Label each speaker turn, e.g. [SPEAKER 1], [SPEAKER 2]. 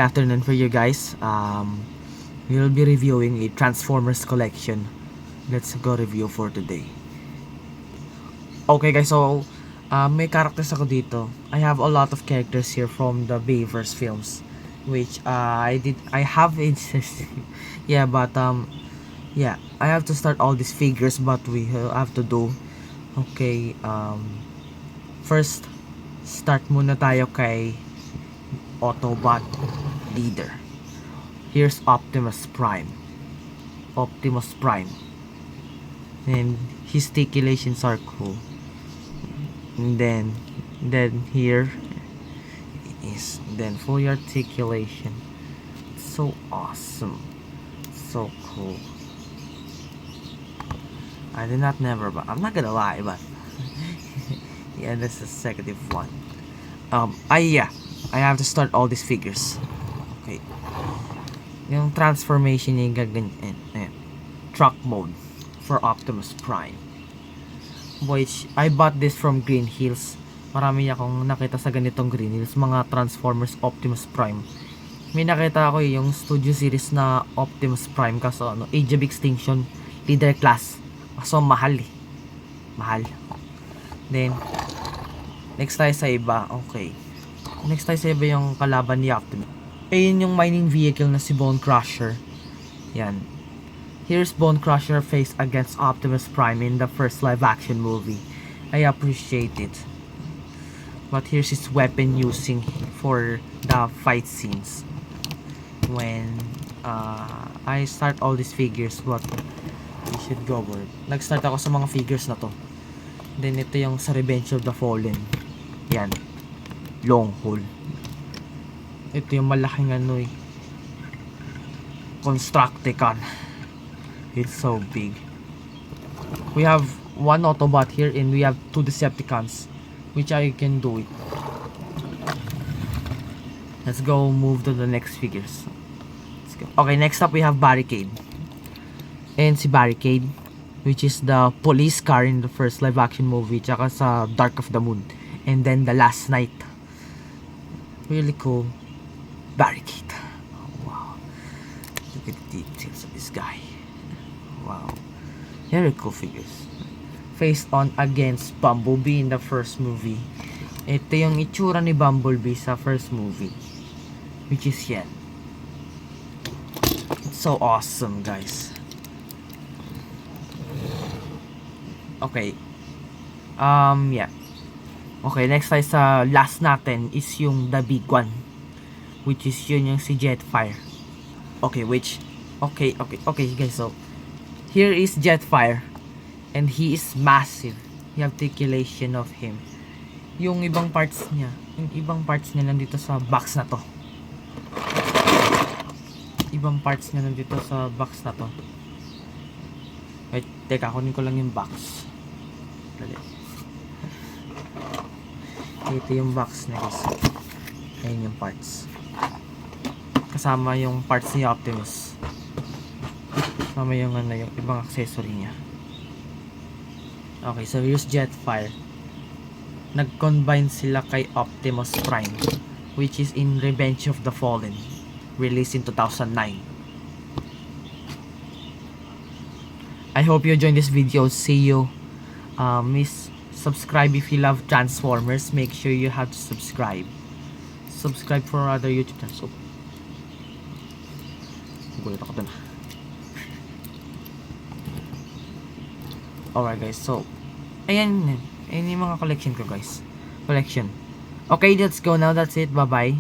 [SPEAKER 1] afternoon for you guys. We'll be reviewing a Transformers collection. Let's go review for today. Okay guys, so may characters ako dito. I have a lot of characters here from the Bayverse films, which I have it. Yeah, but yeah, I have to start all these figures, but we have to do. Okay, first start muna tayo kay Autobot leader. Here's Optimus Prime. And his articulations are cool. And then here is then fully articulation. So awesome. So cool. I did not never, but I'm not gonna lie, but yeah, this is the second one. Yeah, I have to start all these figures. Okay. Yung transformation yung gaganyan. Truck mode for Optimus Prime. Which, I bought this from Green Hills. Marami akong nakita sa ganitong Green Hills. Mga Transformers Optimus Prime. May nakita ako yung Studio Series na Optimus Prime. Kaso, Age of Extinction, Leader Class. Kaso, mahal eh. Mahal. Then, next tayo sa iba. Okay. Next tayo sa iba yung kalaban ni Optimus. Ayun yung mining vehicle na si Bone Crusher. Yan. Here's Bone Crusher face against Optimus Prime in the first live action movie. I appreciate it. But here's his weapon using for the fight scenes. When I start all these figures, but we should go over it. Nag-start ako sa mga figures na to. Then ito yung sa Revenge of the Fallen. Yan. Long haul. Ito yung malaking Constructicon. It's so big. We have one Autobot here and we have two Decepticons, which I can do it. Let's go move to the next figures. Let's go. Okay, next up we have Barricade. And si Barricade, which is the police car in the first live action movie, tsaka sa Dark of the Moon. And then the Last Night. Really cool. Barricade. Oh, wow. Look at the details of this guy. Wow. Very cool figures. Face on against Bumblebee in the first movie. Ito yung itsura ni Bumblebee sa first movie. Which is yan. It's so awesome, guys. Okay. Yeah. Okay, next tayo sa last natin is yung the big one. Which is yun yung si Jetfire. Okay, okay guys, so here is Jetfire. And he is massive. The articulation of him. Yung ibang parts niya nandito sa box na to. Ibang parts niya nandito sa box na to. Wait, teka, kunin ko lang yung box. Dali. Ito yung box na guys. Ayan yung parts. Kasama yung parts ni Optimus. Kasama yung yung ibang accessory niya. Okay, so here's Jetfire. Nag-combine sila kay Optimus Prime, which is in Revenge of the Fallen, released in 2009. I hope you enjoyed this video. See you. Subscribe if you love Transformers. Make sure you have to subscribe. Subscribe for other YouTube channels. Oh. Gulat ako dun. Alright guys, so ayan yung mga collection ko guys. Okay, let's go now. That's it. Bye bye.